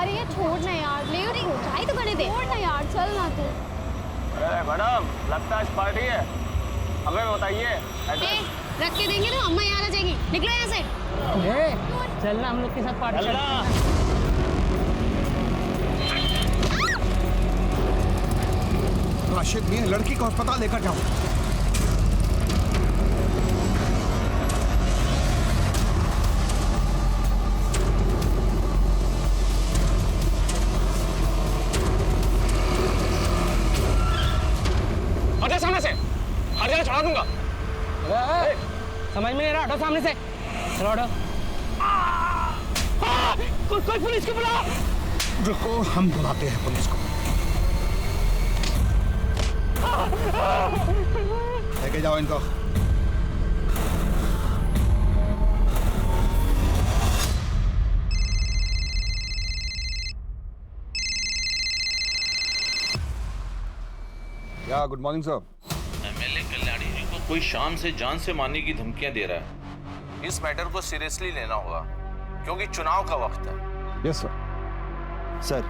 अरे ये छोड़ ना यार, लेट हो जाए तो करने दे। छोड़ ना यार, चल ना तू। अरे मैडम, लगता है आज पार्टी है, हमें बताइए। रख के देंगे तो अम्मा यहाँ आ जाएगी। निकलो यहाँ से। चलना हम लोग के साथ पार्टी करते हैं। राशिद मियां, लड़की को अस्पताल लेकर जाओ। हटे सामने से, हट जाना, छोड़ा दूंगा। समझ में नहीं रहा, हटो सामने से। चलो हटो। कोई पुलिस को बुलाओ। रुको, हम बुलाते हैं पुलिस को। लेके जाओ इनको। या good morning sir. MLA Kalyani ji को कोई शाम से जान से मारने की धमकियां दे रहा है। इस मैटर को सीरियसली लेना होगा क्योंकि चुनाव का वक्त है। Yes sir.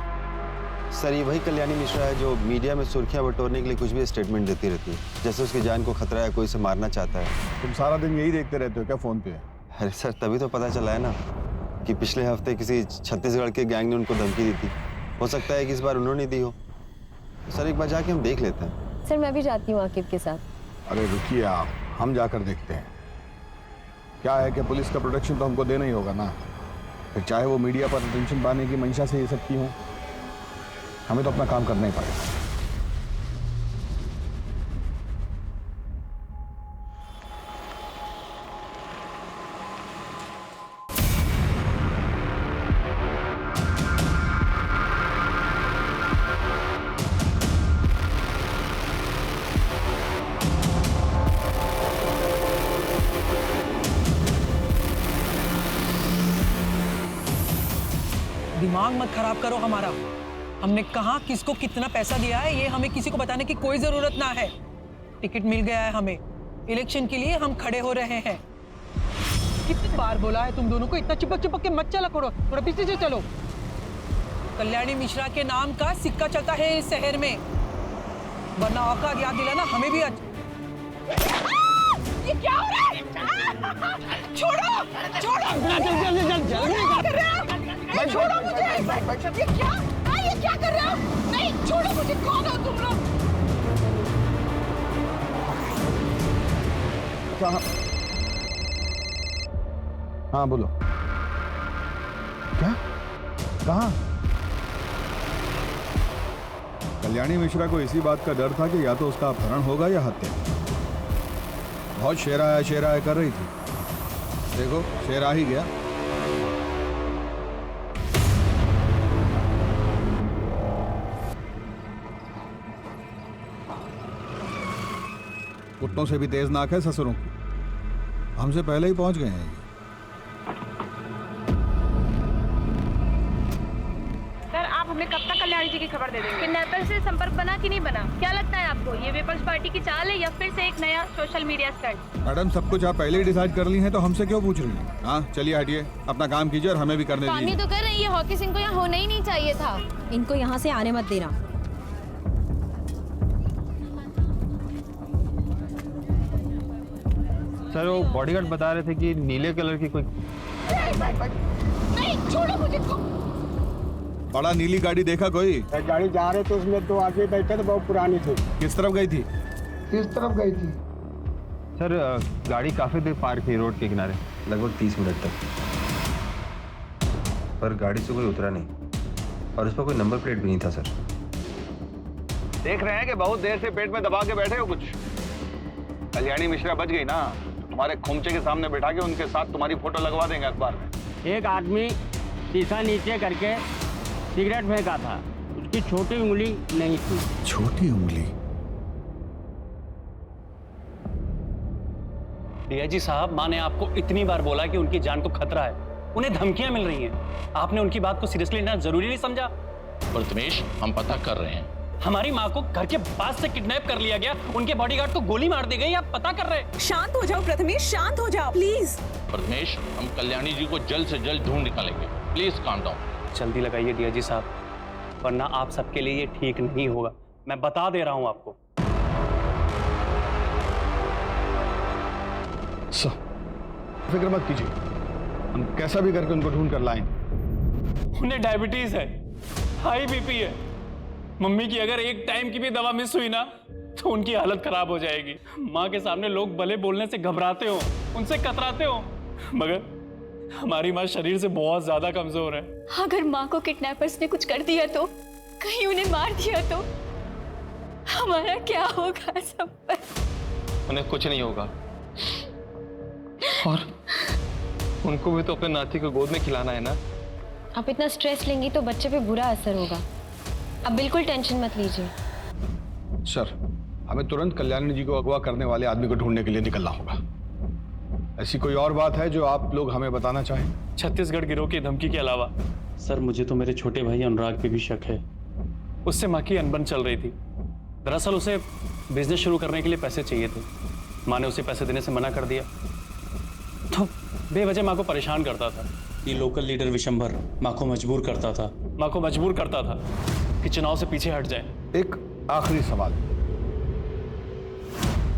सर ये वही कल्याणी मिश्रा है जो मीडिया में सुर्खियां बटोरने के लिए कुछ भी स्टेटमेंट देती रहती है, जैसे उसकी जान को खतरा है, कोई से मारना चाहता है। तुम सारा दिन यही देखते रहते हो क्या फोन पे? अरे सर तभी तो पता चला है ना कि पिछले हफ्ते किसी छत्तीसगढ़ के गैंग ने उनको धमकी दी थी। हो सकता है कि इस बार उन्होंने दी हो। सर एक बार जाके हम देख लेते हैं। सर मैं भी जाती हूँ आकिब के साथ। अरे रुकिए आप, हम जाकर देखते हैं। क्या है कि पुलिस का प्रोटेक्शन तो हमको देना ही होगा ना, फिर चाहे वो मीडिया पर अटेंशन पाने की मंशा से ये सब की हो, हमें तो अपना काम करना ही पड़ेगा। दिमाग मत खराब करो हमारा। हमने कहा किसको कितना पैसा दिया है ये हमें किसी को बताने की कोई जरूरत ना है। टिकट मिल गया है हमें, इलेक्शन के लिए हम खड़े हो रहे हैं। कितनी बार बोला है तुम दोनों को इतना चिपक चिपक के मत चला करो, थोड़ा पीछे से चलो। कल्याणी मिश्रा के नाम का सिक्का चलता है इस शहर में, वरना औकात याद दिलाना हमें भी। ये क्या हो रहा है? छोड़ो, छोड़ो। छोड़ो मुझे। ये क्या? ये क्या कर रहे हो? नहीं, छोड़ो मुझे। कौन हो तुम लोग? हाँ बोलो। क्या? कहाँ? कल्याणी मिश्रा को इसी बात का डर था कि या तो उसका अपहरण होगा या हत्या। बहुत शेरा है कर रही थी। देखो शेर आ ही गया। कुत्तों से भी तेज नाक है ससुरों की। हमसे पहले ही पहुंच गए हैं। सर आप हमें कब तक कल्याणी जी की खबर दे देंगे? किडनैपर से संपर्क बना कि नहीं बना? क्या लगता है आपको ये विपक्ष पार्टी की चाल है या फिर से एक नया सोशल मीडिया स्टंट? मैडम सब कुछ आप पहले ही डिसाइड कर ली हैं तो हमसे क्यों पूछ रही हैं? हाँ चलिए हटिए, अपना काम कीजिए और हमें भी करने दीजिए। काम ही तो कर रही है। हॉकी सिंह को यहाँ होना ही नहीं चाहिए था। इनको यहाँ से आने मत देना। सर वो बॉडीगार्ड बता रहे थे कि नीले कलर की कोई। नहीं, छोड़ो मुझे। बड़ा नीली गाड़ी देखा कोई? गाड़ी जा रहे थे उसमें 2 आदमी बैठे थे, बहुत पुरानी थी। किस तरफ गई थी? किस तरफ गई थी? सर गाड़ी काफी देर पार्क थी रोड के किनारे, लगभग 30 मिनट तक, पर गाड़ी से कोई उतरा नहीं और उस पर कोई नंबर प्लेट भी नहीं था। सर देख रहे हैं कि बहुत देर से पेट में दबा के बैठे हो कुछ। कल्याणी मिश्रा बच गई ना, तुम्हारे खोमचे के सामने बैठा के उनके साथ तुम्हारी फोटो लगवा देंगे अखबार में। एक आदमी शीशा नीचे करके सिगरेट फेंका था, उसकी छोटी उंगली नहीं थी। छोटी उंगली? डीआईजी साहब, माँ ने आपको इतनी बार बोला कि उनकी जान को खतरा है, उन्हें धमकियां मिल रही हैं। आपने उनकी बात को सीरियसली लेना जरूरी नहीं समझा? प्रथमेश, हम पता कर रहे हैं। हमारी माँ को घर के पास से किडनैप कर लिया गया, उनके बॉडीगार्ड को गोली मार दी गई, आप पता कर रहे हैं। शांत हो जाओ प्रथमेश, शांत हो जाओ प्लीज। प्रथमेश, हम कल्याणी जी को जल्द से जल्द ढूंढ निकालेंगे। Please calm down. जल्दी लगाइए डीआईजी साहब, वरना आप सबके लिए ये ठीक नहीं होगा। मैं बता दे रहा हूं आपको। सर, फिक्र मत कीजिए, हम कैसा भी करके उनको ढूंढ कर लाएंगे। उन्हें डायबिटीज है, हाई बीपी है। मम्मी की अगर एक टाइम की भी दवा मिस हुई ना तो उनकी हालत खराब हो जाएगी। माँ के सामने लोग भले बोलने से घबराते हो, उनसे कतराते हो, मगर हमारी माँ शरीर से बहुत ज्यादा कमजोर है। अगर माँ को किडनैपर्स ने कुछ कर दिया तो, कहीं उन्हें मार दिया तो हमारा क्या होगा सब पर? उन्हें कुछ नहीं होगा, और उनको भी तो अपने नाती को गोद में खिलाना है ना। आप इतना स्ट्रेस लेंगी तो बच्चे पे बुरा असर होगा। अब बिल्कुल टेंशन मत लीजिए। सर, हमें तुरंत कल्याणी जी को अगवा करने वाले आदमी को ढूंढने के लिए निकलना होगा। ऐसी कोई और बात है जो आप लोग हमें बताना चाहें? छत्तीसगढ़ गिरोह की धमकी के अलावा सर, मुझे तो मेरे छोटे भाई अनुराग पे भी शक है। उससे माँ की अनबन चल रही थी। दरअसल उसे बिजनेस शुरू करने के लिए पैसे चाहिए थे। माँ ने उसे पैसे देने से मना कर दिया, तो बेवजह माँ को परेशान करता था। ये लोकल लीडर विशंभर माँ को मजबूर करता था कि चुनाव से पीछे हट जाए। एक आखिरी सवाल,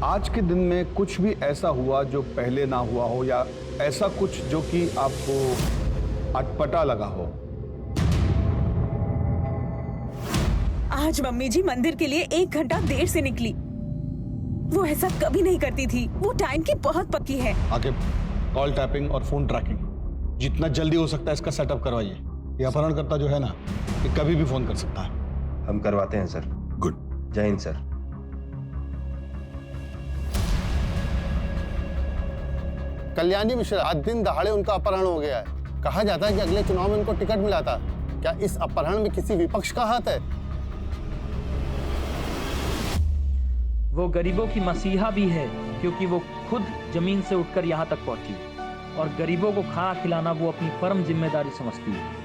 आज के दिन में कुछ भी ऐसा हुआ जो पहले ना हुआ हो, या ऐसा कुछ जो कि आपको अटपटा लगा हो? आज मम्मी जी मंदिर के लिए 1 घंटा देर से निकली। वो ऐसा कभी नहीं करती थी, वो टाइम की बहुत पक्की है। आगे कॉल टैपिंग और फोन ट्रैकिंग जितना जल्दी हो सकता है इसका सेटअप करवाइए। ये अपहरणकर्ता जो है ना, ये कभी भी फोन कर सकता है। हम करवाते हैं सर। गुड। जय हिंद सर। कल्याणी मिश्रा, आज दिन दहाड़े उनका अपहरण हो गया है। कहा जाता है कि अगले चुनाव में उनको टिकट मिला था। क्या इस अपहरण में किसी विपक्ष का हाथ है? वो गरीबों की मसीहा भी है, क्योंकि वो खुद जमीन से उठकर यहाँ तक पहुंची, और गरीबों को खाना खिलाना वो अपनी परम जिम्मेदारी समझती है।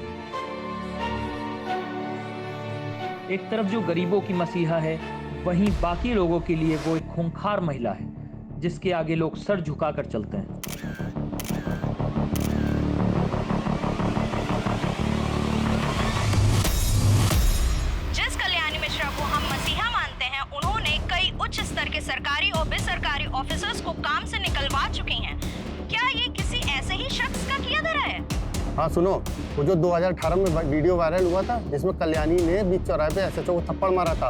एक तरफ जो गरीबों की मसीहा है, वहीं बाकी लोगों के लिए वो एक खूंखार महिला है, जिसके आगे लोग सर झुकाकर चलते हैं। जिस कल्याणी मिश्रा को हम मसीहा मानते हैं, उन्होंने कई उच्च स्तर के सरकारी और बेसरकारी ऑफिसर्स को काम से निकलवा चुकी हैं। क्या ये किसी ऐसे ही शख्स का किया धरा है? हाँ सुनो, वो जो 2018 में वीडियो वायरल हुआ था जिसमें कल्याणी ने बीच चौराहे पे एसएचओ को थप्पड़ मारा था,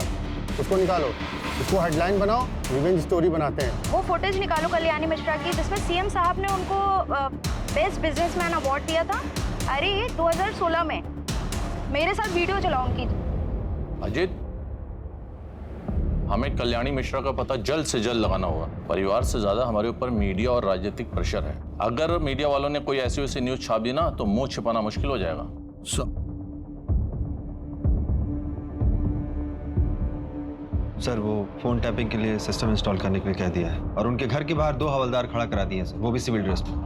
उसको निकालो, उसको हेडलाइन बनाओ, रिवेंज स्टोरी बनाते हैं। वो फुटेज निकालो कल्याणी मिश्रा की, जिसमें सीएम साहब ने उनको बेस्ट बिजनेसमैन अवार्ड दिया था। अरे ये 2016 में। मेरे साथ वीडियो चलाओ उनकी। अजीत, हमें कल्याणी मिश्रा का पता जल्द से जल्द लगाना होगा। परिवार से ज्यादा हमारे ऊपर मीडिया और राजनीतिक प्रेशर है। अगर मीडिया वालों ने कोई ऐसी वैसी न्यूज छाप दी ना तो मुंह छिपाना मुश्किल हो जाएगा। सर, वो फोन टैपिंग के लिए सिस्टम इंस्टॉल करने के लिए कह दिया है, और उनके घर के बाहर 2 हवलदार खड़ा करा दिए सर, वो भी सिविल ड्रेस में,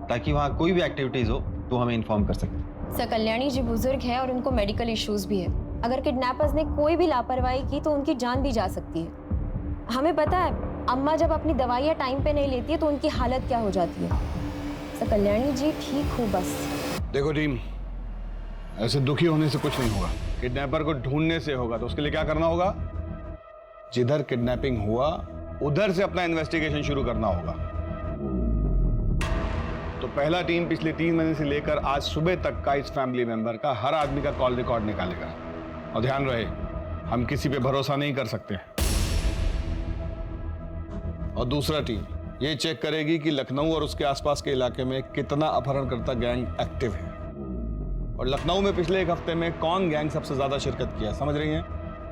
ताकि वहाँ कोई भी एक्टिविटीज हो तो हमें इन्फॉर्म कर सकें। सर, कल्याणी जी बुजुर्ग है और उनको मेडिकल इश्यूज भी है। अगर किडनैपर्स ने कोई भी लापरवाही की तो उनकी जान भी जा सकती है। हमें पता है, अम्मा जब अपनी दवाइयाँ टाइम पे नहीं लेती है तो उनकी हालत क्या हो जाती है। सर, कल्याणी जी ठीक हो बस। देखो टीम, ऐसे दुखी होने से कुछ नहीं होगा, किडनैपर को ढूंढने से होगा। तो उसके लिए क्या करना होगा? जिधर किडनैपिंग हुआ उधर से अपना इन्वेस्टिगेशन शुरू करना होगा। तो पहला टीम पिछले 3 महीने से लेकर आज सुबह तक का इस फैमिली मेंबर का हर आदमी का कॉल रिकॉर्ड निकालेगा। और ध्यान रहे, हम किसी पे भरोसा नहीं कर सकते। और दूसरा टीम ये चेक करेगी कि लखनऊ और उसके आसपास के इलाके में कितना अपहरणकर्ता गैंग एक्टिव है, और लखनऊ में पिछले 1 हफ्ते में कौन गैंग सबसे ज्यादा शिरकत किया, समझ रही हैं?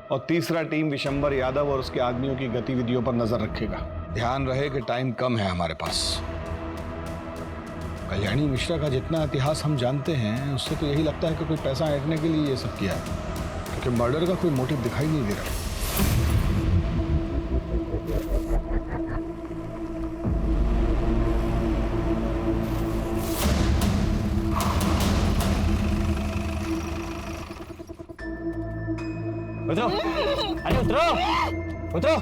और तीसरा टीम विशंबर यादव और उसके आदमियों की गतिविधियों पर नजर रखेगा। ध्यान रहे कि टाइम कम है हमारे पास। कल्याणी मिश्रा का जितना इतिहास हम जानते हैं, उससे तो यही लगता है कि कोई पैसा ऐंठने के लिए ये सब किया है, क्योंकि मर्डर का कोई मोटिव दिखाई नहीं दे रहा। उतरो, अरे उतरो, उतरो,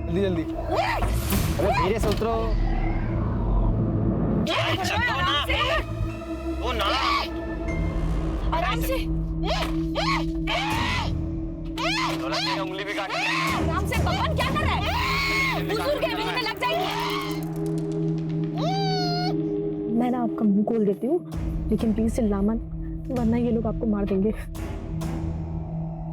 जल्दी जल्दी, अरे धीरे से उतरो। वो ना, अरे आराम से। उंगली भी काट। आराम से पवन, क्या कर रहा है? बुजुर्ग है, मुंह में लग जाएगी। मैं ना आपका मुंह खोल देती हूँ, लेकिन प्लीज चिल्ला मत, वरना ये लोग आपको मार देंगे।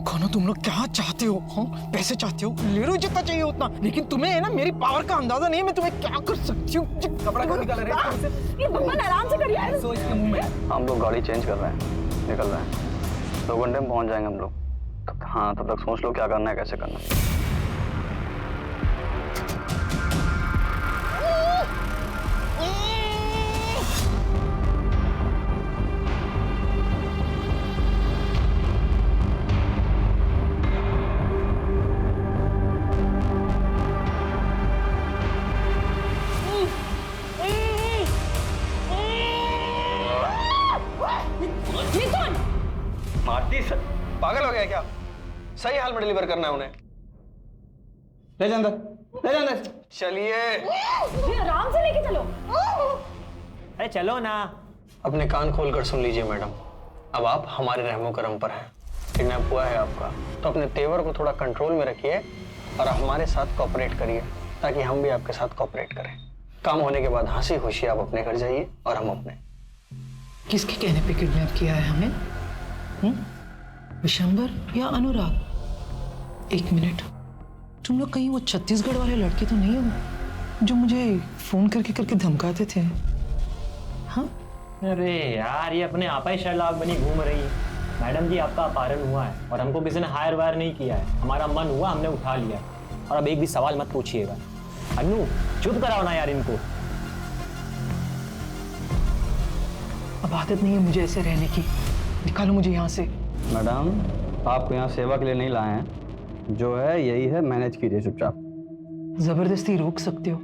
खाना तुम लोग क्या चाहते हो? हाँ, पैसे चाहते हो, ले लो जितना चाहिए उतना, लेकिन तुम्हें है ना मेरी पावर का अंदाजा नहीं है, मैं तुम्हें क्या कर सकती हूँ। कपड़ा क्यों निकाल रहे हैं? ये बब्बन आराम से करिए यार। सो इसके मुंह में। हम लोग गाड़ी चेंज कर रहे हैं, निकल रहे हैं। 2 घंटे में पहुंच जाएंगे हम लोग। हाँ, तब तक सोच लो क्या करना है, कैसे करना है। पागल हो गया क्या? सही हाल में डिलीवर करना है उन्हें। ले जा अंदर, ले जा अंदर। चलिए आराम से लेके चलो। अरे चलो ना। अपने कान खोलकर सुन लीजिए मैडम, अब आप हमारे रहमो करम पर हैं। किडनैप हुआ है आपका, तो अपने तेवर को थोड़ा कंट्रोल में रखिए और हमारे साथ कोऑपरेट करिए, ताकि हम भी आपके साथ कोऑपरेट करें। काम होने के बाद हंसी खुशी आप अपने घर जाइए और हम अपने। किसके कहने पे किडनैप किया है हमें? विशंबर या अनुराग? एक मिनट, तुम लोग कहीं वो छत्तीसगढ़ वाले लड़के तो नहीं हो जो मुझे फोन करके धमकाते थे? हाँ? अरे यार, ये अपने आप ही शर्लाक बनी घूम रही है। मैडम जी, आपका अपहरण हुआ है और हमको किसी ने हायर वायर नहीं किया है। हमारा मन हुआ, हमने उठा लिया। और अब एक भी सवाल मत पूछिएगा। अनु, चुप कराओ ना यार इनको। अब आदत नहीं है मुझे ऐसे रहने की, निकालो मुझे यहाँ से। मैडम, आपको यहाँ सेवा के लिए नहीं लाए हैं, जो है यही है, मैनेज कीजिए चुपचाप। जबरदस्ती रोक सकते हो,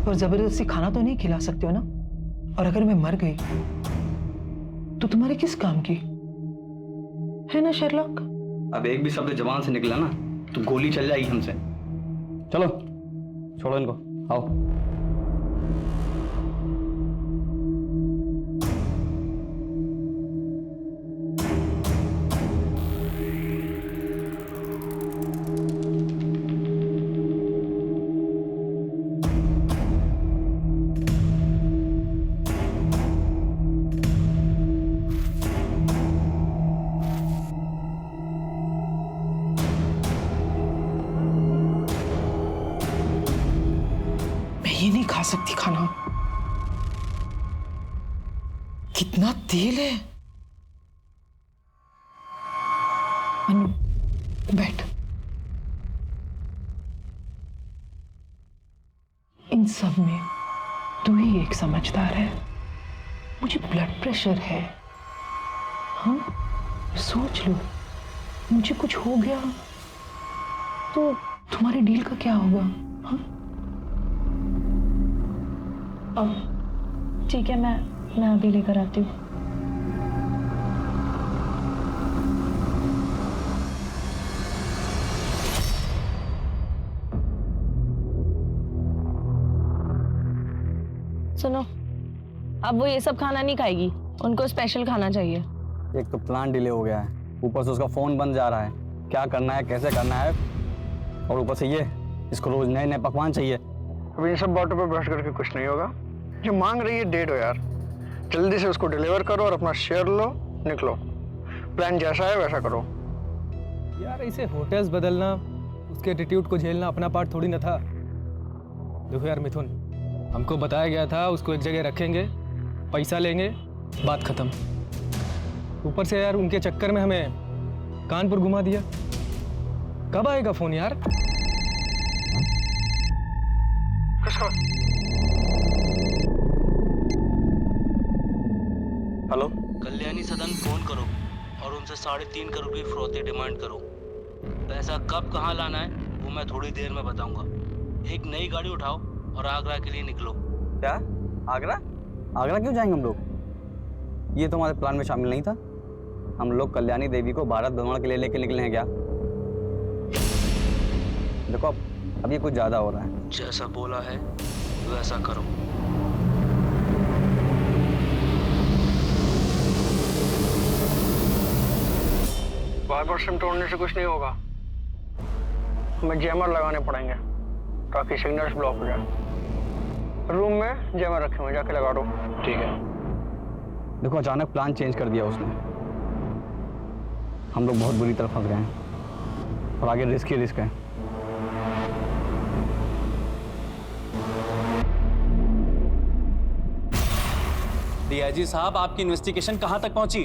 पर जबरदस्ती खाना तो नहीं खिला सकते हो ना। और अगर मैं मर गई तो तुम्हारे किस काम की है ना शेरलॉक? अब एक भी शब्द जबान से निकला ना तो गोली चल जाएगी हमसे। चलो छोड़ो इनको, आओ। ये नहीं खा सकती खाना, कितना तेल है। अनु, बैठ। इन सब में तू ही एक समझदार है। मुझे ब्लड प्रेशर है। हाँ, सोच लो, मुझे कुछ हो गया तो तुम्हारे डील का क्या होगा? हाँ? ठीक है, मैं अभी लेकर आती हूँ। सुनो, अब वो ये सब खाना नहीं खाएगी, उनको स्पेशल खाना चाहिए। एक तो प्लान डिले हो गया है, ऊपर से उसका फोन बंद जा रहा है। क्या करना है, कैसे करना है, और ऊपर से ये इसको रोज नए नए पकवान चाहिए। अब इन सब बातों पर बहस करके कुछ नहीं होगा। जो मांग रही है दे दो यार, जल्दी से उसको डिलीवर करो और अपना शेयर लो, निकलो। प्लान जैसा है वैसा करो। यार ऐसे होटल्स बदलना, उसके एटीट्यूड को झेलना अपना पार्ट थोड़ी ना था। देखो यार मिथुन, हमको बताया गया था उसको एक जगह रखेंगे, पैसा लेंगे, बात खत्म। ऊपर से यार उनके चक्कर में हमें कानपुर घुमा दिया। कब आएगा फोन यार? हेलो, कल्याणी सदन फोन करो और उनसे 3.5 करोड़ की फिरौती डिमांड करो। पैसा कब कहाँ लाना है वो मैं थोड़ी देर में बताऊंगा। एक नई गाड़ी उठाओ और आगरा के लिए निकलो। क्या आगरा? आगरा क्यों जाएंगे हम लोग? ये तो हमारे प्लान में शामिल नहीं था। हम लोग कल्याणी देवी को भारत भ्रमण के लिए लेके निकले हैं क्या? देखो अब ये कुछ ज्यादा हो रहा है। जैसा बोला है वैसा करो। वाइपर सिम तोड़ने से कुछ नहीं होगा, हमें जैमर लगाने पड़ेंगे ताकि सिग्नल्स ब्लॉक हो जाए। रूम में जैमर रखे हुए, जाके लगा दो। ठीक है। देखो अचानक प्लान चेंज कर दिया उसने, हम लोग बहुत बुरी तरह फंस गए हैं और आगे रिस्क ही रिस्क है। डीआईजी साहब, आपकी इन्वेस्टिगेशन कहां तक पहुंची?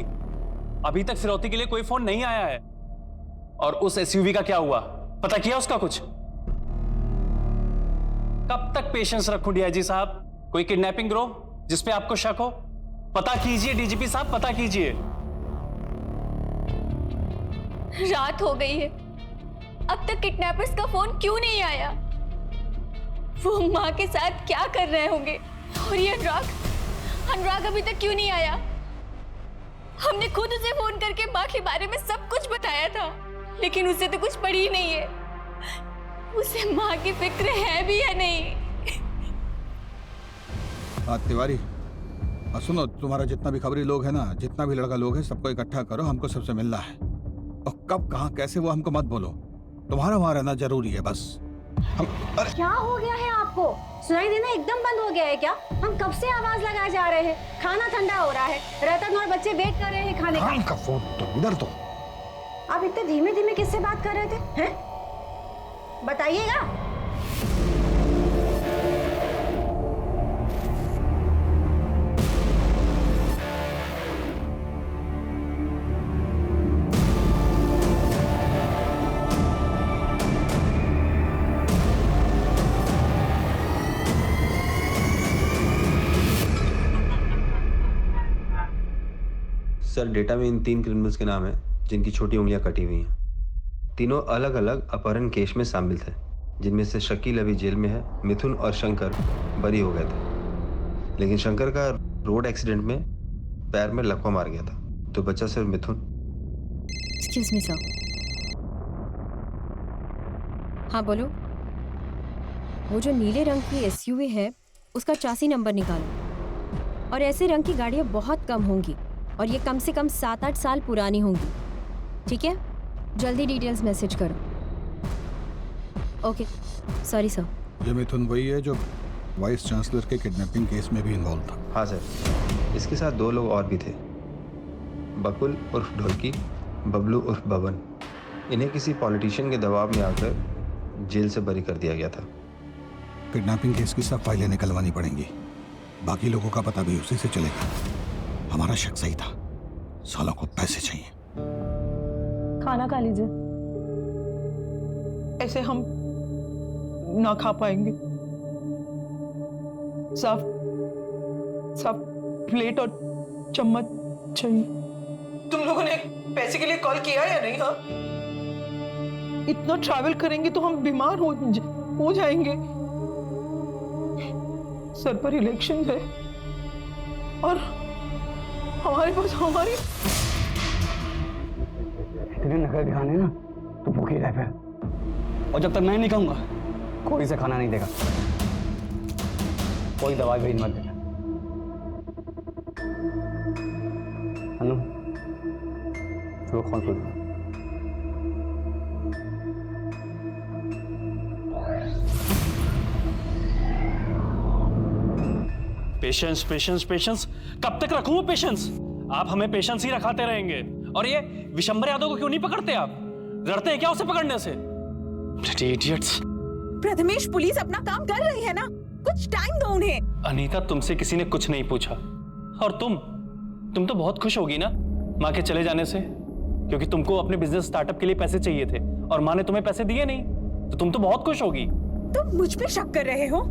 अभी तक फिरौती के लिए कोई फोन नहीं आया है। और उस एसयूवी का क्या हुआ, पता किया उसका कुछ? कब तक पेशेंस रखूं डीआईजी साहब? कोई किडनैपिंग ग्रोह जिसपे आपको शक हो? पता कीजिए डीजीपी साहब, पता कीजिए। रात हो गई है, अब तक किडनैपर्स का फोन क्यों नहीं आया? वो माँ के साथ क्या कर रहे होंगे? और ये अनुराग अभी तक क्यों नहीं आया? हमने खुद उसे फोन करके माँ के बारे में सब कुछ बताया था, लेकिन उसे तो कुछ पड़ी ही नहीं है। उसे माँ की फिक्र है भी या नहीं? तिवारी, सुनो, तुम्हारा जितना भी खबरी लोग है ना, जितना भी लड़का लोग है, सबको इकट्ठा करो, हमको सबसे मिलना है। और कब कहाँ कैसे वो हमको मत बोलो, तुम्हारा वहां रहना जरूरी है बस। क्या हो गया है आपको? सुनाई देना एकदम बंद हो गया है क्या? हम कब से आवाज लगाए जा रहे हैं, खाना ठंडा हो रहा है, रतन और बच्चे वेट कर रहे हैं खाने का। फोन तो इधर तो। आप इतने धीमे धीमे किससे बात कर रहे थे हैं? बताइएगा। सर, डेटा में इन 3 क्रिमिनल्स के नाम हैं जिनकी छोटी उंगलियां कटी हुई हैं। तीनों अलग अलग अपहरण केस में शामिल थे, जिनमें से शकील अभी जेल में है, मिथुन और शंकर बरी हो गए थे। लेकिन शंकर का रोड एक्सीडेंट में पैर में लकवा मार गया था, तो बचा सिर्फ मिथुन। Excuse me sir. हाँ बोलो। वो जो नीले रंग की एसयूवी है, उसका चासी नंबर निकालो। और ऐसे रंग की गाड़ियाँ बहुत कम होंगी, और ये कम से कम 7-8 साल पुरानी होंगी। ठीक है, जल्दी डिटेल्स मैसेज करो। Okay, sorry sir. ये मिथुन वही है जो वाइस चांसलर के किडनैपिंग केस में भी इन्वॉल्व था? हाँ सर, इसके साथ 2 लोग और भी थे, बकुल उर्फ ढोलकी, बबलू उर्फ बबन। इन्हें किसी पॉलिटिशियन के दबाव में आकर जेल से बरी कर दिया गया था। किडनैपिंग केस की सब फाइलें निकलवानी पड़ेंगी, बाकी लोगों का पता भी उसी से चलेगा। हमारा शक सही था, सालों को पैसे चाहिए। खाना खा लीजिए। ऐसे हम ना खा पाएंगे। साफ साफ प्लेट और चम्मच चाहिए। तुम लोगों ने पैसे के लिए कॉल किया या नहीं? हाँ, इतना ट्रैवल करेंगे तो हम बीमार हो जाएंगे। सर पर इलेक्शन है और हमारे पास हमारी इतने नखरे दिखाने ना तो भूखी रह फिर। और जब तक मैं नहीं कहूंगा, कोई से खाना नहीं देगा, कोई दवाई भी मत देना। अनु, चलो कॉल कर। पेशेंस पेशेंस पेशेंस, कब तक रखूं पेशेंस? आप हमें पेशेंस ही रखाते रहेंगे। और ये विशंबर यादव को क्यों नहीं पकड़ते आप? डरते हैं क्या उसे पकड़ने से? इडियट्स। प्रथमेश, पुलिस अपना काम कर रही है ना, कुछ टाइम दो उन्हें। अनीता, तुमसे किसी ने कुछ नहीं पूछा। और तुम तो बहुत खुश होगी ना माँ के चले जाने से, क्योंकि तुमको अपने बिजनेस स्टार्टअप के लिए पैसे चाहिए थे और माँ ने तुम्हें पैसे दिए नहीं, तो तुम तो बहुत खुश होगी। तुम मुझ पे शक कर रहे हो?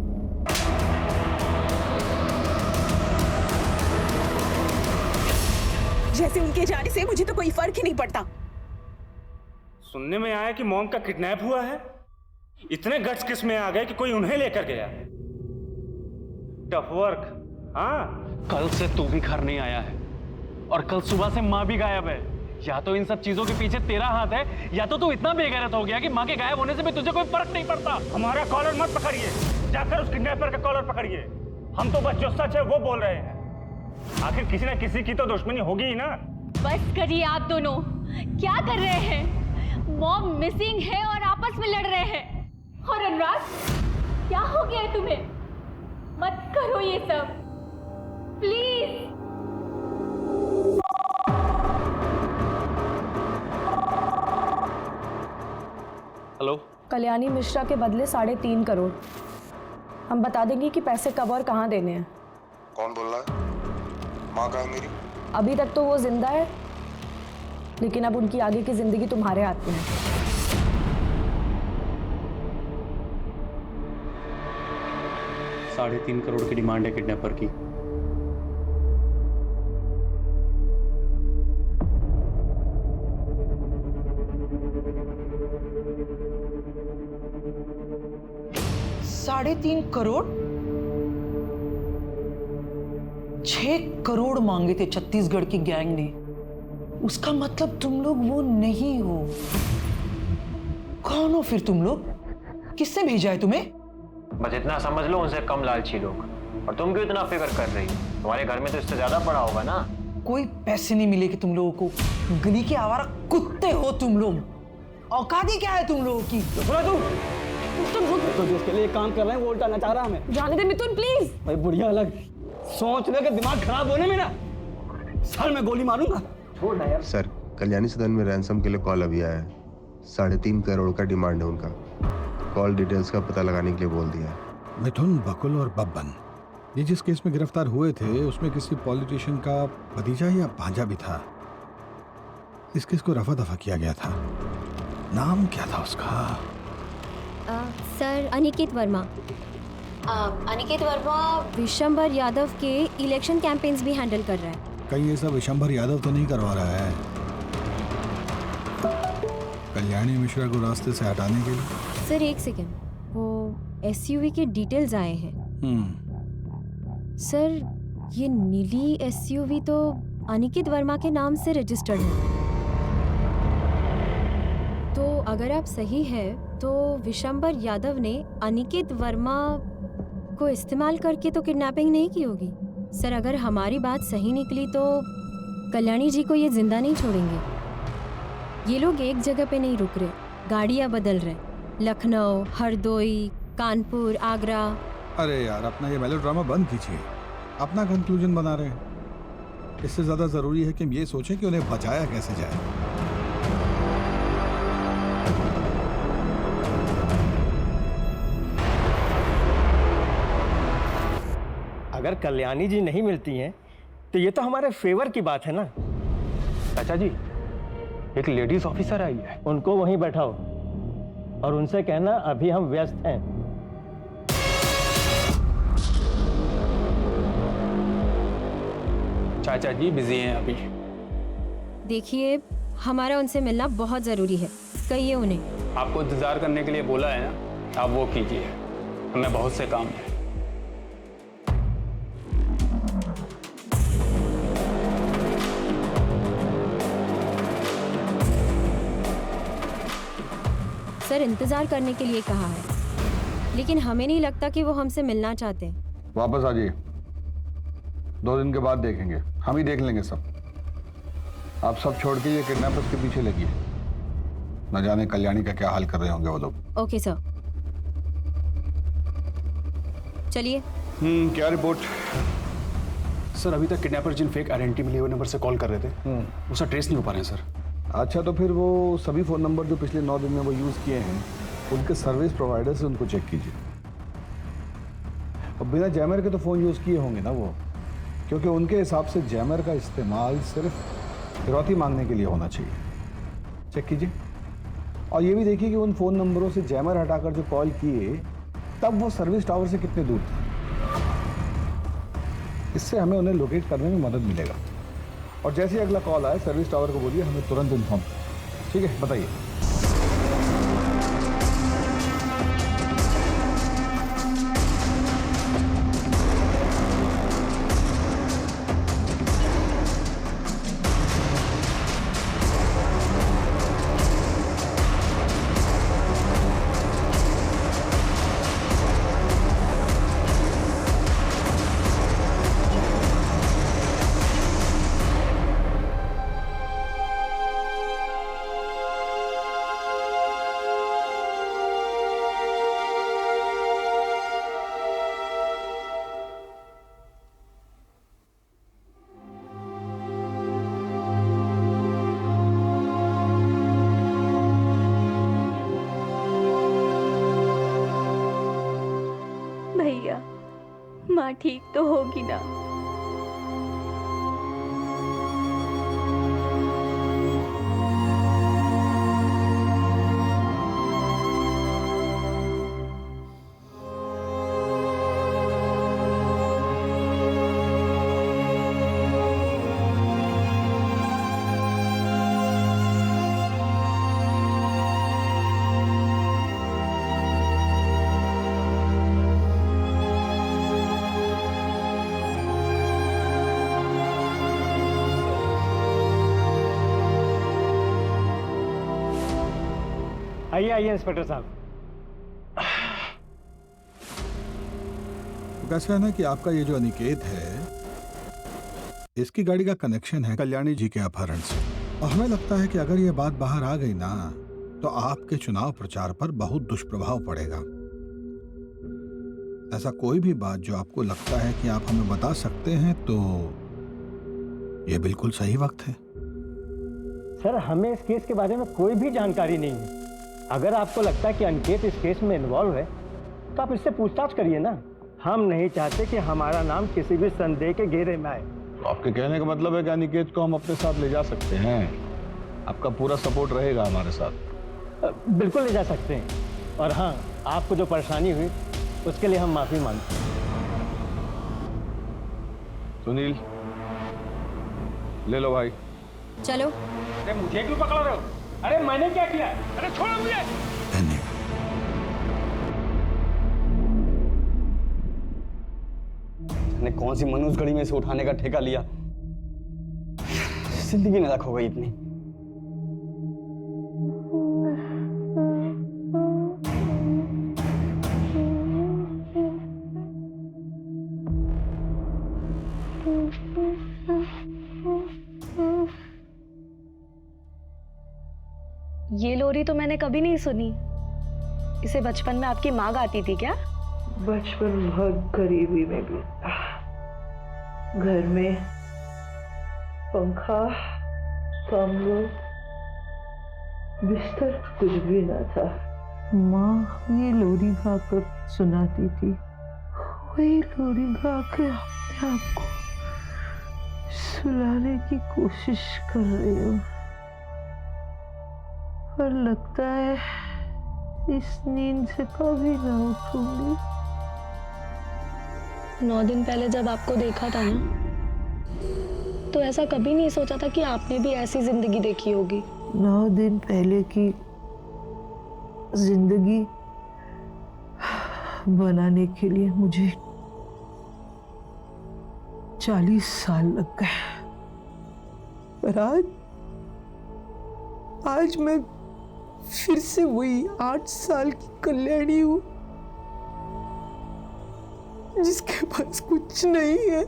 जैसे उनके जाने से मुझे तो कोई फर्क ही नहीं पड़ता। सुनने में आया कि मॉम का किडनैप हुआ है। इतने गट्स किस में आ गए कि कोई उन्हें लेकर गया। Tough work. हाँ, कल से तू भी घर नहीं आया है और कल सुबह से माँ भी गायब है। या तो इन सब चीजों के पीछे तेरा हाथ है, या तो तू इतना बेगैरत हो गया कि माँ के गायब होने से भी तुझे कोई फर्क नहीं पड़ता। हमारा कॉलर मत पकड़िए, जाकर उस किडनैपर का कॉलर पकड़िए। हम तो बस जो सच है वो बोल रहे हैं। आखिर किसी ना किसी की तो दुश्मनी होगी ही ना। बस करिए आप दोनों, क्या कर रहे हैं? मॉम मिसिंग है और आपस में लड़ रहे हैं। और अनुराग, क्या हो गया है तुम्हें? मत करो ये सब, प्लीज। हेलो, कल्याणी मिश्रा के बदले 3.5 करोड़। हम बता देंगे कि पैसे कब और कहाँ देने हैं। कौन बोल रहा है? माँ कहाँ है मेरी? अभी तक तो वो जिंदा है, लेकिन अब उनकी आगे की जिंदगी तुम्हारे हाथ में है। 3.5 करोड़ की डिमांड है किडनैपर की। साढ़े 3 करोड़? 6 करोड़ मांगे थे छत्तीसगढ़ की गैंग ने। उसका मतलब तुम लोग वो नहीं हो। कौन हो फिर तुम लोग? किसने भेजा है तुम्हें? बस इतना समझ लो, उनसे कम लालची लोग। और तुम क्यों इतना फिक्र कर रही हो? तुम्हारे घर में तो इससे ज्यादा पड़ा होगा ना। कोई पैसे नहीं मिले कि तुम लोगों को। गली के आवारा कुत्ते हो तुम लोग। औकात ही क्या है तुम लोगों की? तुम रुक तो जिसके लिए काम कर रहे हैं वो उल्टा नचा रहा हमें। जाने दे मिथुन प्लीज। भाई बुढ़िया अलग सोच ले के दिमाग खराब होने में ना सर में गोली मारूंगा। छोड़ ना यार। सर, कल्याणी सदन में रैंसम के लिए कॉल अभी आया है। 3.5 करोड़ का डिमांड है उनका। कॉल डिटेल्स का पता लगाने के लिए बोल दिया है। मिथुन, बकुल और बब्बन, ये जिस केस में गिरफ्तार हुए थे उसमें किसी पॉलिटिशियन का भतीजा या भांजा भी था। इस केस को रफा दफा किया गया था। नाम क्या था उसका? सर, अनिकेत वर्मा। अनिकेत वर्मा विशंबर यादव के इलेक्शन कैंपेन्स भी हैंडल कर रहा है। कहीं ये सब विशंबर यादव तो नहीं करवा रहा है कल्याणी मिश्रा को रास्ते से हटाने के लिए? सर एक सेकेंड, वो एसयूवी के डिटेल्स आए हैं। सर, ये नीली एसयूवी तो अनिकेत वर्मा के नाम से रजिस्टर्ड है। तो अगर आप सही है तो विशंबर यादव ने अनिकेत वर्मा को इस्तेमाल करके तो किडनैपिंग नहीं की होगी। सर, अगर हमारी बात सही निकली तो कल्याणी जी को ये जिंदा नहीं छोड़ेंगे। ये लोग एक जगह पे नहीं रुक रहे, गाड़ियाँ बदल रहे। लखनऊ, हरदोई, कानपुर, आगरा। अरे यार, अपना ये मेलोड्रामा बंद कीजिए। अपना कंक्लूजन बना रहे हैं। इससे ज्यादा जरूरी है कि हम ये सोचें कि उन्हें बचाया कैसे जाए। अगर कल्याणी जी नहीं मिलती हैं तो ये तो हमारे फेवर की बात है ना। चाचा जी, एक लेडीज ऑफिसर आई है, उनको वहीं बैठाओ और उनसे कहना अभी हम व्यस्त हैं। चाचा जी बिजी हैं अभी। देखिए, हमारा उनसे मिलना बहुत जरूरी है, कहिए उन्हें। आपको इंतजार करने के लिए बोला है ना, आप वो कीजिए, हमें बहुत से काम है। सर, इंतजार करने के लिए कहा है, लेकिन हमें नहीं लगता कि वो हमसे मिलना चाहते हैं। वापस आ जाइए, 2 दिन के बाद देखेंगे, हम ही देख लेंगे सब। आप सब छोड़ के ये किडनैपर्स के पीछे लगिए। न जाने कल्याणी का क्या हाल कर रहे होंगे वो लोग। ओके सर, चलिए। क्या रिपोर्ट? सर, अभी तक किडनैपर जिन फेक आइडेंटिटी मिले हुए नंबर से कॉल कर रहे थे उसका ट्रेस नहीं हो पा रहे हैं सर। अच्छा, तो फिर वो सभी फ़ोन नंबर जो पिछले 9 दिन में वो यूज़ किए हैं उनके सर्विस प्रोवाइडर से उनको चेक कीजिए। अब बिना जैमर के तो फ़ोन यूज़ किए होंगे ना वो, क्योंकि उनके हिसाब से जैमर का इस्तेमाल सिर्फ फिरौती मांगने के लिए होना चाहिए। चेक कीजिए और ये भी देखिए कि उन फ़ोन नंबरों से जैमर हटाकर जो कॉल किए तब वो सर्विस टावर से कितने दूर थे। इससे हमें उन्हें लोकेट करने में मदद मिलेगा। और जैसे ही अगला कॉल आए सर्विस टावर को बोलिए हमें तुरंत इन्फॉर्म। ठीक है, बताइए। माँ ठीक तो होगी ना? आइए आइए इंस्पेक्टर साहब। तो कैसा है ना कि आपका ये जो अनिकेत है, इसकी गाड़ी का कनेक्शन है कल्याणी जी के अपहरण से, और हमें लगता है कि अगर ये बात बाहर आ गई ना तो आपके चुनाव प्रचार पर बहुत दुष्प्रभाव पड़ेगा। ऐसा कोई भी बात जो आपको लगता है कि आप हमें बता सकते हैं तो ये बिल्कुल सही वक्त है। सर, हमें इस केस के बारे में कोई भी जानकारी नहीं है। अगर आपको लगता है कि अनिकेत इस केस में इन्वॉल्व है तो आप इससे पूछताछ करिए ना। हम नहीं चाहते कि हमारा नाम किसी भी संदेह के घेरे में आए। तो आपके कहने का मतलब है कि अनिकेत को हम अपने साथ ले जा सकते हैं? आपका पूरा सपोर्ट रहेगा हमारे साथ? बिल्कुल ले जा सकते हैं। और हाँ, आपको जो परेशानी हुई उसके लिए हम माफी मांगते हैं। सुनील, ले लो भाई। चलो। अरे मुझे क्यों पकड़ रहे हो? अरे मैंने क्या किया? अरे छोड़ो मुझे। ने कौन सी मनुष्य घड़ी में से उठाने का ठेका लिया? जिंदगी नरक हो गई इतनी। ये लोरी तो मैंने कभी नहीं सुनी। इसे बचपन में आपकी माँ गाती थी क्या? बचपन बहुत गरीबी में बीता। घर में पंखा, कमरा, बिस्तर कुछ भी न था। माँ ये लोरी गाकर सुनाती थी। वही लोरी गाकर अपने आप को सुलाने की कोशिश कर रही हूँ, पर लगता है इस नींद से कभी ना उठूंगी। 9 दिन पहले जब आपको देखा था ना, तो ऐसा कभी नहीं सोचा था कि आपने भी ऐसी जिंदगी देखी होगी। 9 दिन पहले की जिंदगी बनाने के लिए मुझे 40 साल लग गए, पर आज मैं फिर से वही 8 साल की कल्याणी हूँ जिसके पास कुछ नहीं है।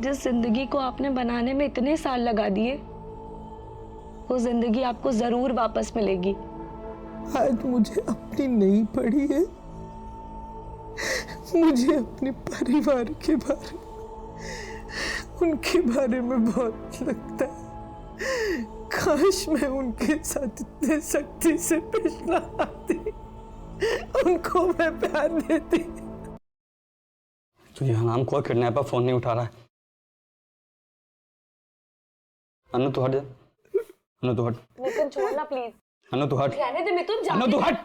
जिस जिंदगी को आपने बनाने में इतने साल लगा दिए, वो जिंदगी आपको जरूर वापस मिलेगी। आज मुझे अपनी नहीं पड़ी है, मुझे अपने परिवार के बारे में, उनके बारे में बहुत लगता है। काश मैं उनके साथ इतने सख्ती से पेश ना आती, उनको मैं प्यार देती। तो ये हराम खोर किडनैपर फोन नहीं उठा रहा है। अनु तू हट जा। अनु तू हट। नितिन छोड़ना प्लीज। अनु तू हट। रहने दे मिथुन, जाने अनु तू दे। हट।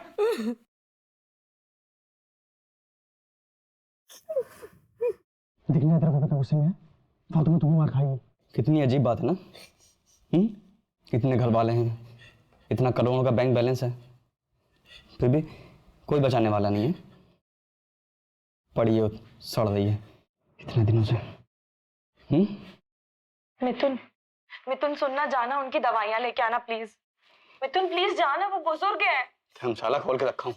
दिखने तेरा पता गुस्से में है, फालतू में तुम्हें मार खाएगी। कितनी अजीब बात है ना। इतने घर वाले हैं, इतना करोड़ों का बैंक बैलेंस है, फिर भी कोई बचाने वाला नहीं है। पड़ी है, सड़ रही है इतने दिनों से। मिथुन सुनना, जाना उनकी दवाइयां लेके आना प्लीज। मिथुन प्लीज जाना, वो बुजुर्ग है। धर्मशाला खोल के रखा हूं।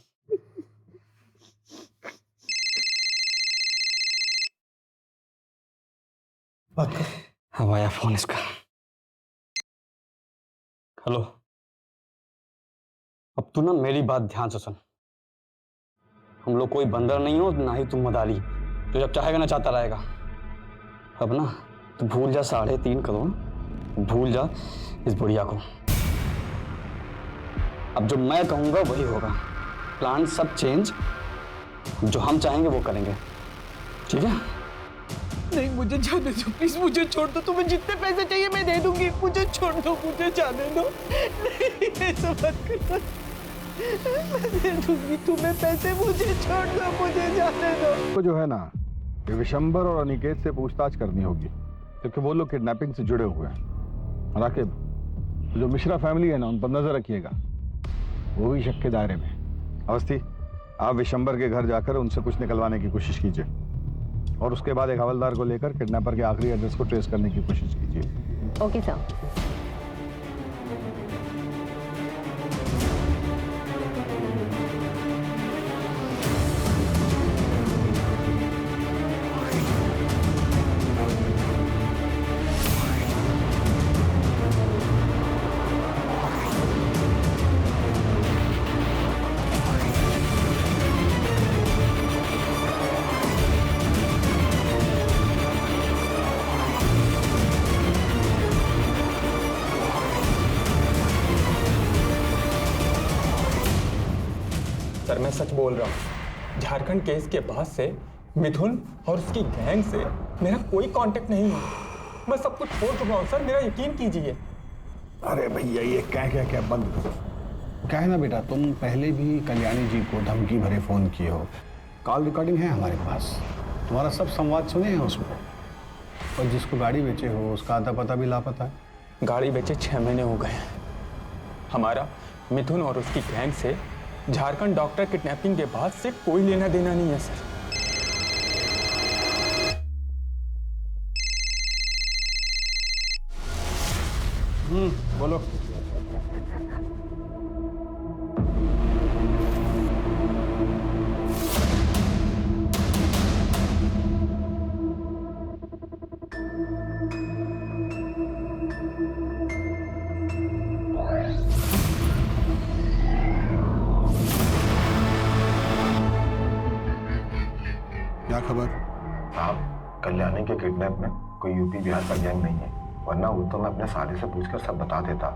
अब आया फोन इसका। हेलो, अब तू ना मेरी बात ध्यान से सुन। हम लोग कोई बंदर नहीं हो, ना ही तुम मदारी जो जब चाहेगा ना चाहता रहेगा। अब ना तू भूल जा 3.5 करोड़, भूल जा इस बुढ़िया को। अब जो मैं कहूंगा वही होगा। प्लान सब चेंज, जो हम चाहेंगे वो करेंगे, ठीक है? नहीं, मुझे जाने दो प्लीज, मुझे छोड़ दो। तुम्हें जितने पैसे चाहिए मैं दे दूंगी, मुझे छोड़ दो, मुझे जाने दो। नहीं, ऐसा मत करो, मैं दे दूंगी तुम्हें पैसे, मुझे छोड़ दो, मुझे जाने दो। तो जो है ना, ये विशंबर और अनिकेत से पूछताछ करनी होगी, क्योंकि वो लोग किडनैपिंग से जुड़े हुए हैं। राकिब, जो मिश्रा फैमिली है ना, उन पर नजर रखिएगा, वो भी शक के दायरे में। अवस्थी, आप विशंबर के घर जाकर उनसे कुछ निकलवाने की कोशिश कीजिए, और उसके बाद एक हवलदार को लेकर किडनैपर के आखिरी एड्रेस को ट्रेस करने की कोशिश कीजिए। Okay sir. सर मैं सच बोल रहा हूँ, झारखंड केस के बाद से मिथुन और उसकी गैंग से मेरा कोई कांटेक्ट नहीं है। मैं सब कुछ छोड़ चुका हूँ सर, मेरा यकीन कीजिए। अरे भैया, ये क्या बंद करो। क्या है ना बेटा, तुम पहले भी कल्याणी जी को धमकी भरे फोन किए हो, कॉल रिकॉर्डिंग है हमारे पास, तुम्हारा सब संवाद सुने हैं उसमें। और जिसको गाड़ी बेचे हो उसका आता पता भी लापता है। गाड़ी बेचे 6 महीने हो गए हैं। हमारा मिथुन और उसकी गैंग से झारखंड डॉक्टर किडनैपिंग के बाद से कोई लेना देना नहीं है सर। बोलो। क्या खबर? साहब, कल्याणी के किडनैप में कोई यूपी बिहार का गैंग नहीं है, वरना वो तो मैं अपने साले से पूछकर सब बता देता।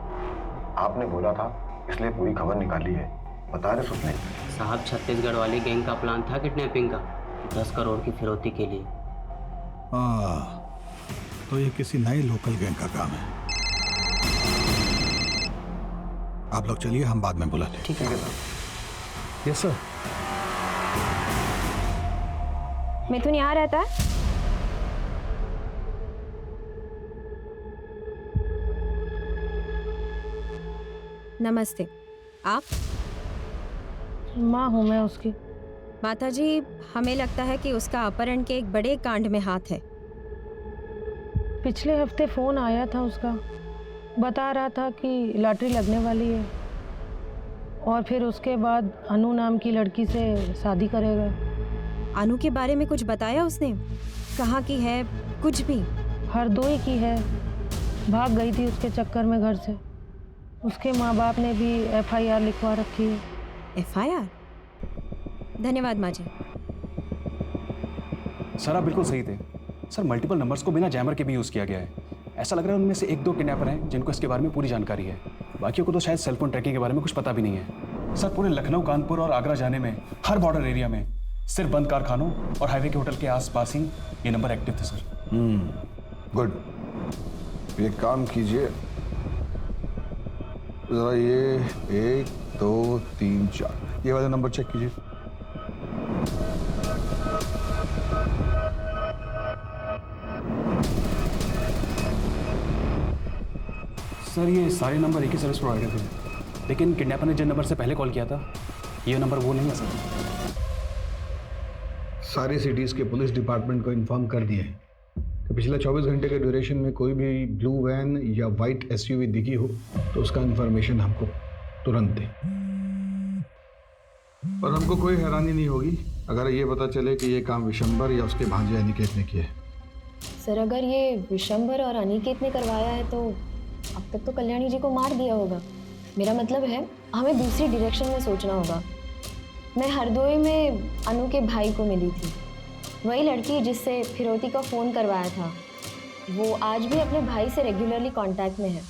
आपने बोला था इसलिए पूरी खबर निकाली है। बता रहे सुनने साहब, छत्तीसगढ़ वाली गैंग का प्लान था किडनैपिंग का, 10 करोड़ की फिरौती के लिए। तो ये किसी नई लोकल गैंग का काम है। आप लोग चलिए, हम बाद में बुलाते हैं। ठीक है। Yes sir. मिथुन यहाँ रहता है? नमस्ते, आप? माँ हूँ मैं उसकी। माता जी, हमें लगता है कि उसका अपहरण के एक बड़े कांड में हाथ है। पिछले हफ्ते फोन आया था उसका, बता रहा था कि लॉटरी लगने वाली है और फिर उसके बाद अनु नाम की लड़की से शादी करेगा। अनु के बारे में कुछ बताया उसने? कहाँ की है? कुछ भी? हरदोई की है, भाग गई थी उसके चक्कर में घर से। उसके माँ बाप ने भी FIR लिखवा रखी है। FIR? धन्यवाद माँ जी। सर आप बिल्कुल सही थे सर, मल्टीपल नंबर्स को बिना जैमर के भी यूज़ किया गया है। ऐसा लग रहा है उनमें से 1-2 किडनैपर हैं जिनको इसके बारे में पूरी जानकारी है, बाकियों को तो शायद सेलफोन ट्रैकिंग के बारे में कुछ पता भी नहीं है। सर पूरे लखनऊ, कानपुर और आगरा जाने में हर बॉर्डर एरिया में सिर्फ बंद कारखानों और हाईवे के होटल के आसपास ही ये नंबर एक्टिव थे सर। गुड। एक काम कीजिए, जरा ये 1, 2, 3, 4 ये वाले नंबर चेक कीजिए। सर ये सारे नंबर एक ही सर्विस प्रोवाइडर थे, लेकिन किडनैपर ने जिन नंबर से पहले कॉल किया था ये नंबर वो नहीं है सर। सारे सिटीज़ के पुलिस डिपार्टमेंट को इन्फॉर्म कर दिए कि पिछले 24 घंटे के ड्यूरेशन में कोई भी ब्लू वैन या वाइट SUV दिखी हो तो उसका इन्फॉर्मेशन हमको तुरंत दें। और हमको कोई हैरानी नहीं होगी अगर ये पता चले कि ये काम विशंबर या उसके भांजे अनिकेत ने किया है। सर, अगर ये विशंबर और अनिकेत ने करवाया है तो अब तक तो कल्याणी जी को मार दिया होगा। मेरा मतलब है हमें दूसरी डायरेक्शन में सोचना होगा। मैं हरदोई में अनु के भाई को मिली थी, वही लड़की जिससे फिरौती का फ़ोन करवाया था। वो आज भी अपने भाई से रेगुलरली कांटेक्ट में है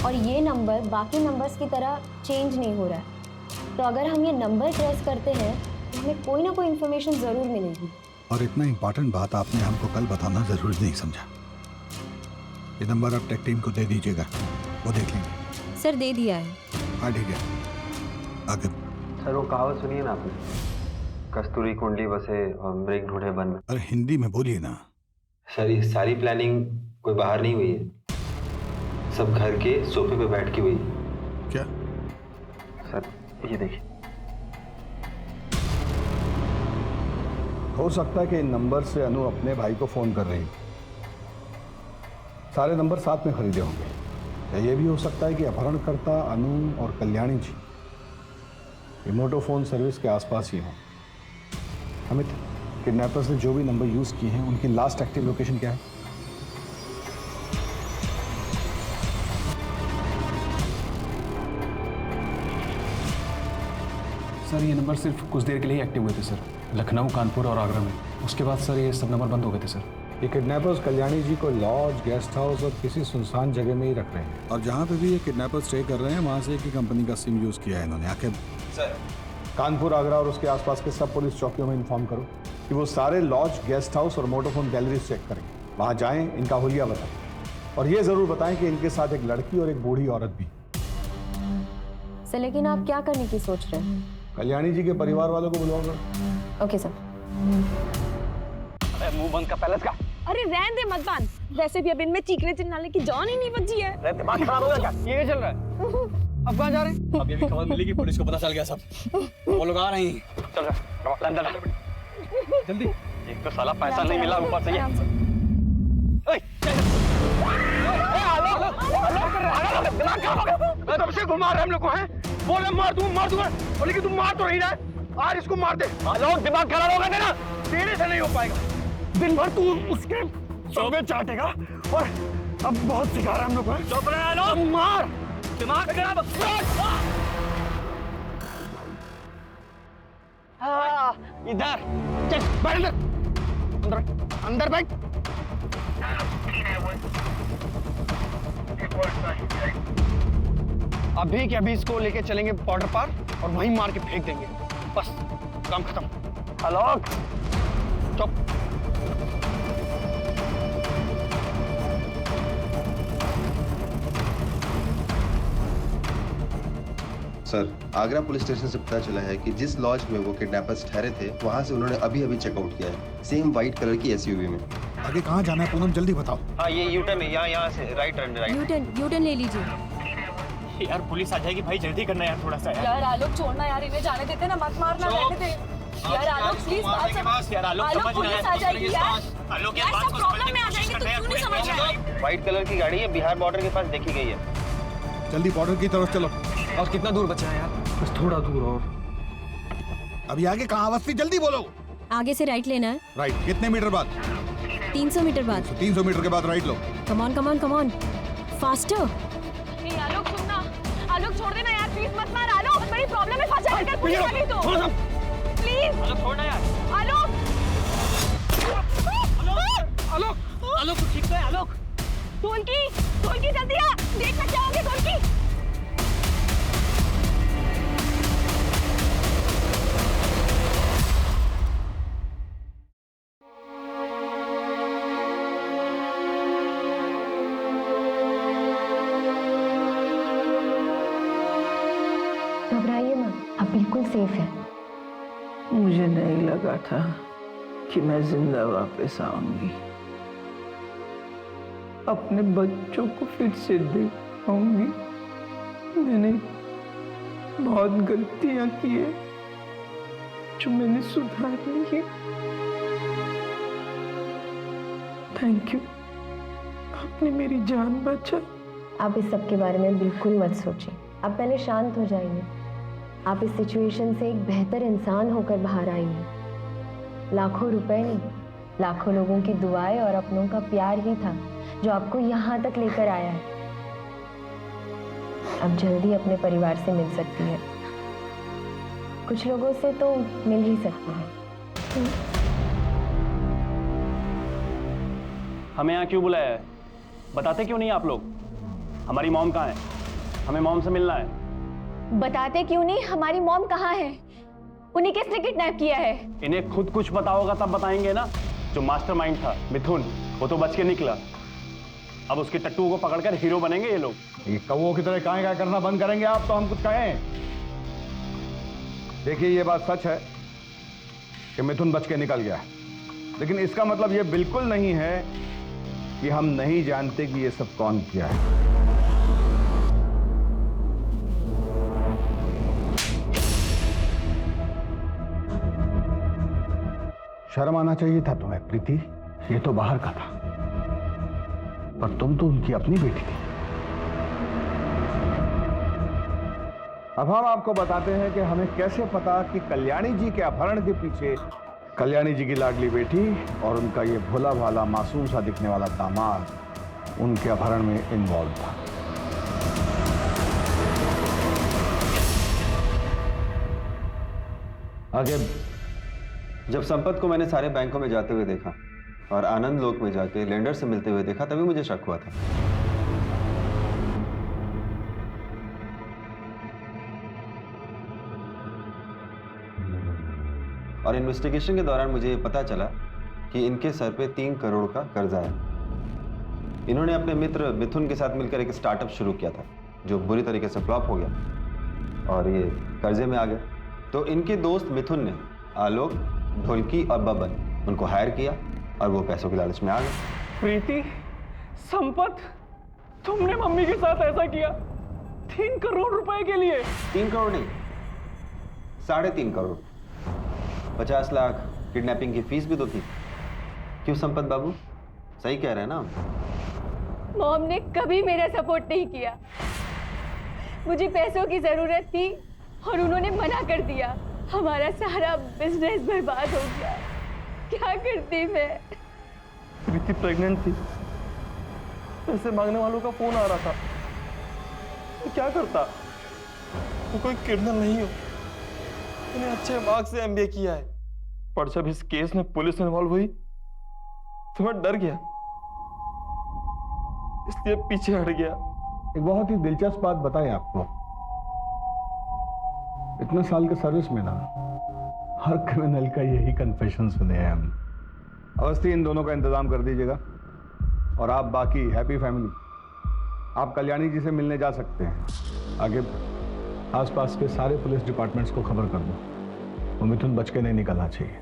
और ये नंबर बाकी नंबर्स की तरह चेंज नहीं हो रहा है। तो अगर हम ये नंबर ट्रेस करते हैं तो हमें कोई ना कोई इन्फॉर्मेशन जरूर मिलेगी। और इतना इम्पोर्टेंट बात आपने हमको कल बताना जरूरी नहीं समझा। ये नंबर आप टेक टीम को दे दीजिएगा, वो देख लेंगे। सर दे दिया है। हाँ ठीक है, आगे। सर वो कहावत सुनिए ना आपने, कस्तूरी कुंडली बसे और मृग ढूंढे वन में। अरे हिंदी में बोलिए ना। सर ये सारी प्लानिंग कोई बाहर नहीं हुई है, सब घर के सोफे पे बैठ के हुई। क्या? सर ये देखिए। हो सकता है कि इन नंबर से अनु अपने भाई को फोन कर रही, सारे नंबर साथ में खरीदे होंगे। या ये भी हो सकता है कि अपहरणकर्ता अनु और कल्याणी जी रिमोटो फोन सर्विस के आसपास ही हों। अमित, किडनैपर्स ने जो भी नंबर यूज किए हैं उनकी लास्ट एक्टिव लोकेशन क्या है? सर ये नंबर सिर्फ कुछ देर के लिए ही एक्टिव हुए थे सर, लखनऊ, कानपुर और आगरा में। उसके बाद सर ये सब नंबर बंद हो गए थे सर। ये किडनैपर्स कल्याणी जी को लॉज, गेस्ट हाउस और किसी सुनसान जगह में ही रख रहे हैं। और जहाँ पे भी ये किडनैपर्स स्टे कर रहे हैं वहाँ से एक ही कंपनी का सिम यूज किया है इन्होंने। आके सर कानपुर, आगरा और उसके आसपास के सब पुलिस चौकियों में इन्फॉर्म करो कि वो सारे लॉज, गेस्ट हाउस और मोटोफोन गैलरीज चेक करें। वहाँ जाएं, इनका हुलिया बताएं और ये जरूर बताएं कि इनके साथ एक लड़की और एक बूढ़ी औरत भी। सर लेकिन आप क्या करने की सोच रहे हैं? कल्याणी जी के परिवार वालों को बुलाओगे? Okay sir. अरे मुंह बंद का पैलेस का। अरे रहने दे, मत बांध। वैसे भी अब इनमें चीखने चिल्लाने की जान ही नहीं बची है। अरे दिमाग खराब हो गया क्या? ये क्या चल रहा है? अब कहाँ जा रहे हैं? अब ये भी खबर मिली कि पुलिस को पता चल गया सब, वो लोग आ रहे हैं। चल रहा अंदर जल्दी। एक तो साला पैसा नहीं मिला, ऊपर से दिमाग खराब हो गया। तब से घुमा रहे हम लोग को हैं, बोले मार दूंगा, बोले कि तुम मार तो नहीं रहा है, आज इसको मार दे। लोग दिमाग खराब हो गए ना, तेरे से नहीं हो पाएगा। दिन भर तू उसके चौबे चाटेगा और अब बहुत सिखा रहा है हम लोग को। चुप रहे लोग, मार, दिमाग खराब। इधर चल, बैठ अंदर बैठ। अभी के अभी इसको लेके चलेंगे बॉर्डर पार और वहीं मार के फेंक देंगे, बस काम खत्म। हेलो, चुप। सर आगरा पुलिस स्टेशन से पता चला है कि जिस लॉज में वो किडनैपर्स ठहरे थे वहां से उन्होंने अभी चेकआउट किया है, सेम व्हाइट कलर की एसयूवी में। आगे कहाँ जाना है पूनम, जल्दी बताओ। हाँ ये यूटर्न है, यहाँ से राइट टर्न। यूटर्न ले लीजिए। यार पुलिस आ जाएगी भाई, जल्दी करना यार थोड़ा सा। यार आलोक छोड़ना यार, इन्हें जाने देते ना, मत मारना, रहने दे। यार आलोक प्लीज बात समझ। यार आलोक समझ पुलिस आ जाएगी यार। आलोक यार बात को प्रॉब्लम में आ जाएंगे, तू क्यों नहीं समझ रहा है? व्हाइट कलर की गाड़ी है, बिहार बॉर्डर के पास देखी गई है। जल्दी बॉर्डर की तरफ चलो। और कितना दूर बचा है यार? बस थोड़ा दूर और। अभी आगे कहाँ अवस्थी, जल्दी बोलो। आगे से राइट लेना है। राइट कितने मीटर बाद? 300 मीटर बाद। 300 मीटर के बाद राइट लो। Come on faster. आलोक सुनना, आलोक छोड़ देना यार, प्लीज मत मार आलोक, बड़ी प्रॉब्लम है, फंस जाएगा पुलिस वाली तो। प्लीज आलोक छोड़ना यार। आलोक आलोक तू ठीक तो है? आलोक ढोलकी जल्दी आ, देखना क्या हो गया ढोलकी। घबराइए मत, अब बिल्कुल सेफ है। मुझे नहीं लगा था कि मैं जिंदा वापस आऊंगी, अपने बच्चों को फिर से देख पाऊंगी। मैंने बहुत गलतियां की है जो मैंने सुधारनी है। थैंक यू, आपने मेरी जान बचाई। आप इस सब के बारे में बिल्कुल मत सोचिए, आप पहले शांत हो जाइए। आप इस सिचुएशन से एक बेहतर इंसान होकर बाहर आइए। लाखों रुपए नहीं, लाखों लोगों की दुआएं और अपनों का प्यार ही था जो आपको यहाँ तक लेकर आया है। अब जल्दी अपने परिवार से मिल सकती है, कुछ लोगों से तो मिल ही सकती है। हमें यहाँ क्यों बुलाया है? बताते क्यों नहीं आप लोग? हमारी मॉम कहाँ है? हमें मॉम से मिलना है। बताते क्यों नहीं हमारी मॉम कहाँ है? उन्हें किसने किडनैप किया है? इन्हें खुद कुछ पता होगा तब बताएंगे ना। जो मास्टरमाइंड था मिथुन, वो तो बच के निकला। अब उसके टट्टू को पकड़कर हीरो बनेंगे ये लोग। ये कौवों की तरह काएं करना बंद करेंगे आप तो हम कुछ कहें। देखिए ये बात सच है कि मिथुन बच के निकल गया है, लेकिन इसका मतलब ये बिल्कुल नहीं है कि हम नहीं जानते कि ये सब कौन किया है। शर्म आना चाहिए था तुम्हें प्रीति, ये तो बाहर का था, पर तुम तो उनकी अपनी बेटी थी। अब हम आपको बताते हैं कि हमें कैसे पता कि कल्याणी जी के अपहरण के पीछे कल्याणी जी की लाडली बेटी और उनका ये भोला भाला मासूम सा दिखने वाला दामाद उनके अपहरण में इन्वॉल्व था। आगे जब संपत को मैंने सारे बैंकों में जाते हुए देखा और आनंद लोक में जाके लेंडर से मिलते हुए देखा, तभी मुझे शक हुआ था। और इन्वेस्टिगेशन के दौरान मुझे ये पता चला कि इनके सर पे 3 करोड़ का कर्जा है। इन्होंने अपने मित्र मिथुन के साथ मिलकर एक स्टार्टअप शुरू किया था जो बुरी तरीके से फ्लॉप हो गया और ये कर्जे में आ गए। तो इनके दोस्त मिथुन ने आलोक, ढोलकी और बबन उनको हायर किया और वो पैसों के लालच में आ गए। प्रीति, संपत, तुमने मम्मी के साथ ऐसा किया 3 करोड़ रुपए के लिए? 3 करोड़ नहीं, 3.5 करोड़। 50 लाख किडनैपिंग की फीस भी तो थी। क्यों संपत बाबू, सही कह रहे हैं ना? मॉम ने कभी मेरा सपोर्ट नहीं किया। मुझे पैसों की जरूरत थी और उन्होंने मना कर दिया। हमारा सारा बिजनेस बर्बाद हो गया। क्या करती मैं? प्रीति प्रेग्नेंट थी, पैसे मांगने वालों का फोन आ रहा था। तो क्या करता? वो कोई क्रिमिनल नहीं हो, मैंने अच्छे मार्क्स से एमबीए किया है, पर जब इस केस में पुलिस इन्वॉल्व हुई तो मैं डर गया, इसलिए पीछे हट गया। एक बहुत ही दिलचस्प बात बताएं आपको, इतने साल के सर्विस में ना हर क्रिमिनल का यही कन्फेशन सुने हैं हम। अवस्थी, इन दोनों का इंतजाम कर दीजिएगा और आप बाकी हैप्पी फैमिली आप कल्याणी जी से मिलने जा सकते हैं। आगे आसपास के सारे पुलिस डिपार्टमेंट्स को खबर कर दो, वो मिथुन बच के नहीं निकलना चाहिए।